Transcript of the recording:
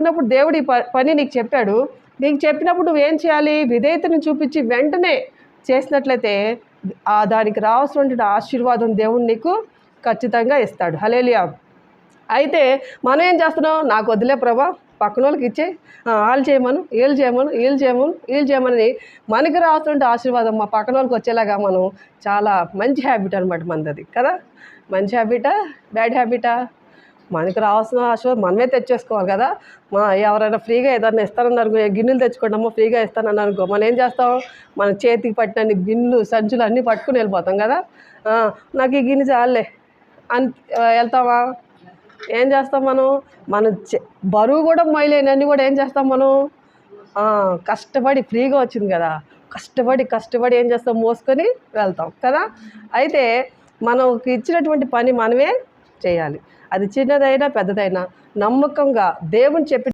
ఉన్నప్పుడు దేవుడు ఈ పని నీకు చెప్పాడు. నీకు చెప్పినప్పుడు నువ్వేం చేయాలి? విధేయతను చూపించి వెంటనే చేసినట్లయితే దానికి రావాల్సినటువంటి ఆశీర్వాదం దేవుడు నీకు ఖచ్చితంగా ఇస్తాడు. హల్లెలూయా. అయితే మనం ఏం చేస్తున్నాం? నాకు వదిలే ప్రభా, పక్కన వాళ్ళకి ఇచ్చే, వాళ్ళు చేయమను, వీళ్ళు చేయమను, వీళ్ళు చేయమని మనకి రావాల్సినటువంటి ఆశీర్వాదం మా పక్కన వాళ్ళకి వచ్చేలాగా మనం చాలా మంచి హ్యాబిట్ అనమాట మనది కదా. మంచి హ్యాబిటా బ్యాడ్ హ్యాబిటా? మనకి రావాల్సిన ఆశీర్వాదం మనమే తెచ్చేసుకోవాలి కదా. ఎవరైనా ఫ్రీగా ఏదైనా ఇస్తానన్నారు, గిన్నెలు తెచ్చుకోండమ్మా ఫ్రీగా ఇస్తానన్నారనుకో, మనం ఏం చేస్తాం? మన చేతికి పట్టినన్ని గిన్నెలు సంచులు అన్నీ పట్టుకుని వెళ్ళిపోతాం కదా. నాకు ఈ గిన్నె చాలే అని వెళ్తామా? ఏం చేస్తాం మనం? బరువు కూడా మొయ్యలేనన్నీ కూడా ఏం చేస్తాం మనం? కష్టపడి ఫ్రీగా వచ్చింది కదా, కష్టపడి ఏం చేస్తాం? మోసుకొని వెళ్తాం కదా. అయితే మనకి ఇచ్చినటువంటి పని మనమే చేయాలి. అది చిన్నదైనా పెద్దదైనా నమ్మకంగా దేవుని చెప్పి